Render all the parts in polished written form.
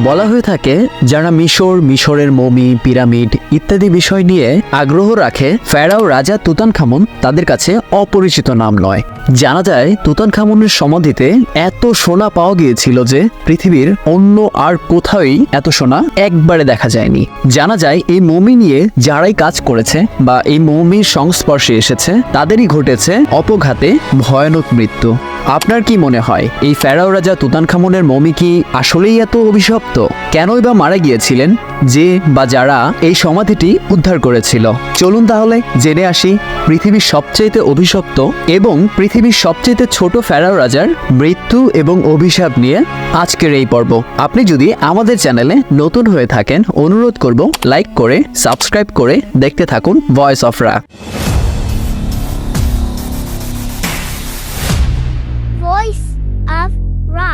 বলা হয়ে থাকে যারা মিশরের মমি, পিরামিড ইত্যাদি বিষয় নিয়ে আগ্রহ রাখে, ফেরাও রাজা তুতানখামুন তাদের কাছে অপরিচিত নাম নয়। জানা যায় তুতানখামুনের সমাধিতে এত সোনা পাওয়া গিয়েছিল যে পৃথিবীর অন্য আর কোথাওই এত সোনা একবারে দেখা যায়নি। জানা যায় এই মমি নিয়ে যারাই কাজ করেছে বা এই মমির সংস্পর্শে এসেছে তাদেরই ঘটেছে অপঘাতে ভয়ানক মৃত্যু। আপনার কি মনে হয় এই ফেরাও রাজা তুতানখামুনের মমি কি আসলেই এত অভিশপ্ত? কেনই বা মারা গিয়েছিলেন যে বা যারা এই সমাধিটি উদ্ধার করেছিল? চলুন তাহলে জেনে আসি পৃথিবীর সবচেয়ে অভিশপ্ত এবং পৃথিবীর সবচেয়ে ছোট ফেরাও রাজার মৃত্যু এবং অভিশাপ নিয়ে আজকের এই পর্ব। আপনি যদি আমাদের চ্যানেলে নতুন হয়ে থাকেন, অনুরোধ করব লাইক করে সাবস্ক্রাইব করে দেখতে থাকুন ভয়েস অফ রা। Voice of Ra.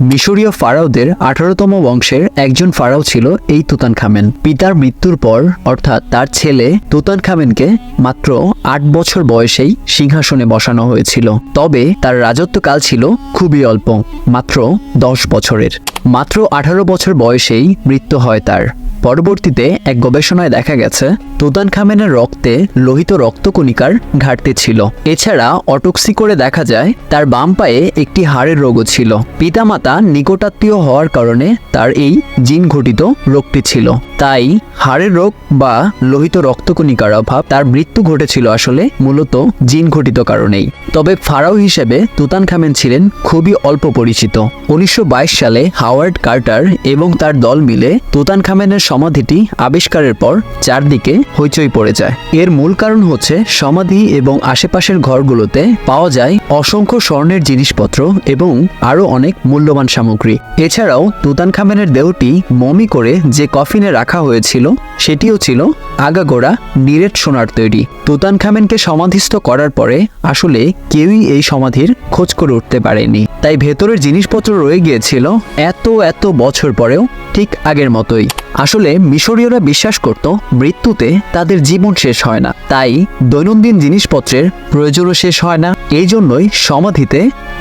মিশরীয় ফারাওদের 18তম বংশের একজন ফারাও ছিল এই তুতানখামেন। পিতার মৃত্যুর পর অর্থাৎ তার ছেলে তুতানখামেনকে মাত্র 8 বছর বয়সেই সিংহাসনে বসানো হয়েছিল। তবে তার রাজত্বকাল ছিল খুবই অল্প, মাত্র 10 বছরের। মাত্র 18 বছর বয়সেই মৃত্যু হয় তার। পরবর্তীতে এক গবেষণায় দেখা গেছে তুতানখামেনের রক্তে লোহিত রক্তকণিকার ঘাটতি ছিল। এছাড়া অটোপসি করে দেখা যায় তার বাম পায়ে একটি হাড়ের রোগও ছিল। পিতামাতা নিকটাত্মীয় হওয়ার কারণে তার এই জিন ঘটিত রোগটি ছিল। তাই হাড়ের রোগ বা লোহিত রক্তকণিকার অভাব, তার মৃত্যু ঘটেছিল আসলে মূলত জিন ঘটিত কারণেই। তবে ফারাও হিসেবে তুতানখামেন ছিলেন খুবই অল্প পরিচিত। 1922 সালে হাওয়ার্ড কার্টার এবং তার দল মিলে তুতানখামেনের সমাধিটি আবিষ্কারের পর চারদিকে হইচই পড়ে যায়। এর মূল কারণ হচ্ছে সমাধি এবং আশেপাশের ঘরগুলোতে পাওয়া যায় অসংখ্য স্বর্ণের জিনিসপত্র এবং আরো অনেক মূল্যবান সামগ্রী। এছাড়াও তুতানখামেনের দেহটি মমি করে যে কফিনে রাখা হয়েছিল সেটিও ছিল আগাগোড়া নিরেট সোনার তৈরি। তুতানখামেনকে সমাধিস্থ করার পরে আসলে কেউই এই সমাধির খোঁজ করে উঠতে পারেনি। তাই ভেতরের জিনিসপত্র রয়ে গিয়েছিল এত বছর পরেও ঠিক আগের মতোই। আসলে মিশরীয়রা বিশ্বাস করত মৃত্যুতে তাদের জীবন শেষ হয় না, তাই দৈনন্দিন জিনিসপত্রের প্রয়োজনও শেষ হয় না। এই জন্যই সমাধিতে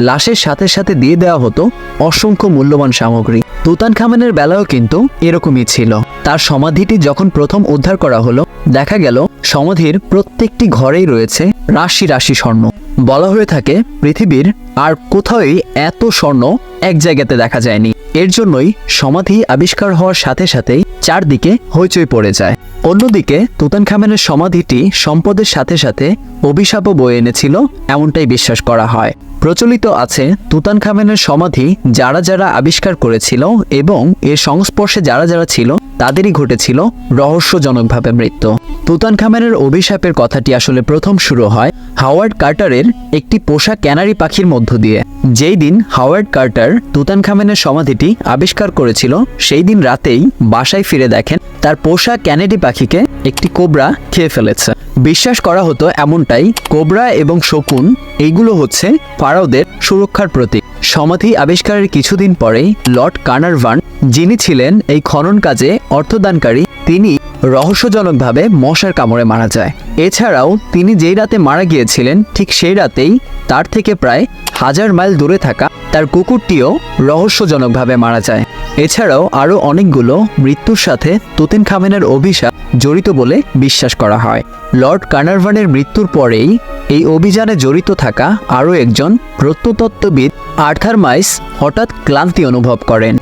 লাশের সাথে সাথে দিয়ে দেওয়া হতো অসংখ্য মূল্যবান সামগ্রী। তুতানখামেনের বেলাও কিন্তু এরকমই ছিল। তার সমাধিটি যখন প্রথম উদ্ধার করা হলো, দেখা গেল সমাধির প্রত্যেকটি ঘরেই রয়েছে রাশি রাশি স্বর্ণ। বলা হয়ে থাকে পৃথিবীর আর কোথাওই এত স্বর্ণ এক জায়গাতে দেখা যায়নি। এর জন্যই সমাধি আবিষ্কার হওয়ার সাথে সাথেই চারদিকে হইচই পড়ে যায়। অন্যদিকে তুতানখামেনের সমাধিটি সম্পদের সাথে সাথে অভিশাপও বয়ে এনেছিল, এমনটাই বিশ্বাস করা হয়। প্রচলিত আছে তুতানখামেনের সমাধি যারা যারা আবিষ্কার করেছিল এবং এর সংস্পর্শে যারা যারা ছিল তাদেরই ঘটেছিল রহস্যজনকভাবে মৃত্যু। তুতানখামেনের অভিশাপের কথাটি আসলে প্রথম শুরু হয় হাওয়ার্ড কার্টারের একটি পোষা ক্যানারি পাখির মধ্য দিয়ে। যেই দিন হাওয়ার্ড কার্টার তুতানখামেনের সমাধিটি আবিষ্কার করেছিল সেই দিন রাতেই বাসায় ফিরে দেখেন তার পোষা ক্যানারি পাখিকে একটি কোবরা খেয়ে ফেলেছে। বিশ্বাস করা হতো এমনটাই, কোবরা এবং শকুন এইগুলো হচ্ছে ফারাওদের সুরক্ষার প্রতীক। সমাধি আবিষ্কারের কিছুদিন পরেই লর্ড কার্নারভান, যিনি ছিলেন এই খনন কাজে অর্থদানকারী, তিনি রহস্যজনকভাবে মশার কামড়ে মারা যায়। এছাড়াও তিনি যেই রাতে মারা গিয়েছিলেন ঠিক সেই রাতেই তার থেকে প্রায় 1000 মাইল দূরে থাকা তার কুকুরটিও রহস্যজনকভাবে মারা যায়। এছাড়াও আরও অনেকগুলো মৃত্যুর সাথে তুতানখামেনের অভিশাপ জড়িত বলে বিশ্বাস করা হয়। লর্ড কার্নারভানের মৃত্যুর পরেই এই অভিযানে জড়িত থাকা আরও একজন প্রত্নতত্ত্ববিদ আর্থার মাইস হঠাৎ ক্লান্তি অনুভব করেন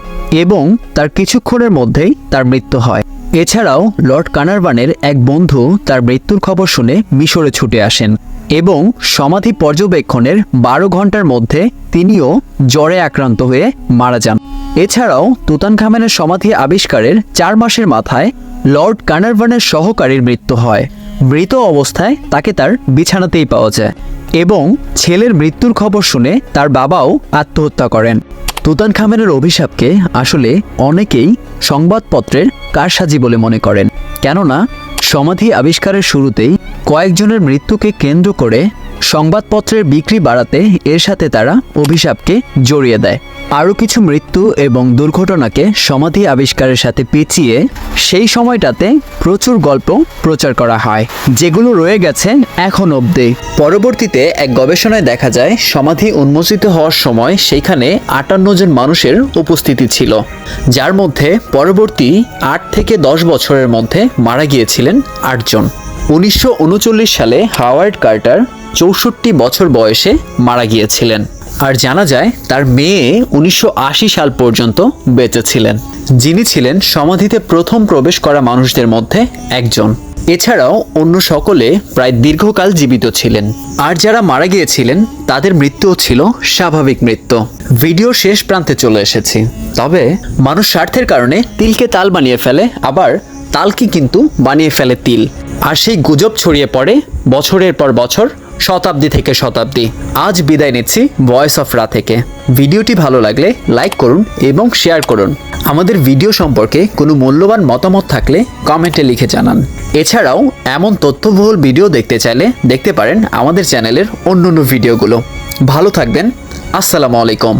এবং তার কিছুক্ষণের মধ্যেই তার মৃত্যু হয়। এছাড়াও লর্ড কার্নারভানের এক বন্ধু তার মৃত্যুর খবর শুনে মিশরে ছুটে আসেন এবং সমাধি পর্যবেক্ষণের 12 ঘন্টার মধ্যে তিনিও জ্বরে আক্রান্ত হয়ে মারা যান। এছাড়াও তুতানখামেনের সমাধি আবিষ্কারের 4 মাসের মাথায় লর্ড কার্নারভানের সহকারীর মৃত্যু হয়। মৃত অবস্থায় তাকে তার বিছানাতেই পাওয়া যায় এবং ছেলের মৃত্যুর খবর শুনে তার বাবাও আত্মহত্যা করেন। তুতানখামেনের অভিশাপকে আসলে অনেকেই সংবাদপত্রের কারসাজি বলে মনে করেন, কেননা সমাধি আবিষ্কারের শুরুতেই কয়েকজনের মৃত্যুকে কেন্দ্র করে সংবাদপত্রের বিক্রি বাড়াতে এর সাথে তারা অভিশাপকে জড়িয়ে দেয়। আরও কিছু মৃত্যু এবং দুর্ঘটনাকে সমাধি আবিষ্কারের সাথে পেঁচিয়ে সেই সময়টাতে প্রচুর গল্প প্রচার করা হয়, যেগুলো রয়ে গেছে এখন অবধি। পরবর্তীতে এক গবেষণায় দেখা যায় সমাধি উন্মোচিত হওয়ার সময় সেখানে 58 জন মানুষের উপস্থিতি ছিল, যার মধ্যে পরবর্তী 8 থেকে 10 বছরের মধ্যে মারা গিয়েছিলেন 8 জন। 1939 সালে হাওয়ার্ড কার্টার 64 বছর বয়সে মারা গিয়েছিলেন। আর জানা যায় তার মেয়ে 1980 সাল পর্যন্ত বেঁচে ছিলেন, যিনি ছিলেন সমাধিতে প্রথম প্রবেশ করা মানুষদের মধ্যে একজন। এছাড়াও অন্য সকলে প্রায় দীর্ঘকাল জীবিত ছিলেন। আর যারা মারা গিয়েছিলেন তাদের মৃত্যুও ছিল স্বাভাবিক মৃত্যু। ভিডিও শেষ প্রান্তে চলে এসেছি, তবে মানুষ স্বার্থের কারণে তিলকে তাল বানিয়ে ফেলে, আবার তালকে কিন্তু বানিয়ে ফেলে তিল। আর সেই গুজব ছড়িয়ে পড়ে বছরের পর বছর, শতাব্দী থেকে শতাব্দী। আজ বিদায় নিচ্ছি ভয়েস অফ রা থেকে। ভিডিওটি ভালো লাগলে লাইক করুন এবং শেয়ার করুন। আমাদের ভিডিও সম্পর্কে কোনো মূল্যবান মতামত থাকলে কমেন্টে লিখে জানান। এছাড়াও এমন তথ্যবহুল ভিডিও দেখতে চাইলে দেখতে পারেন আমাদের চ্যানেলের অন্যান্য ভিডিওগুলো। ভালো থাকবেন। আসসালামু আলাইকুম।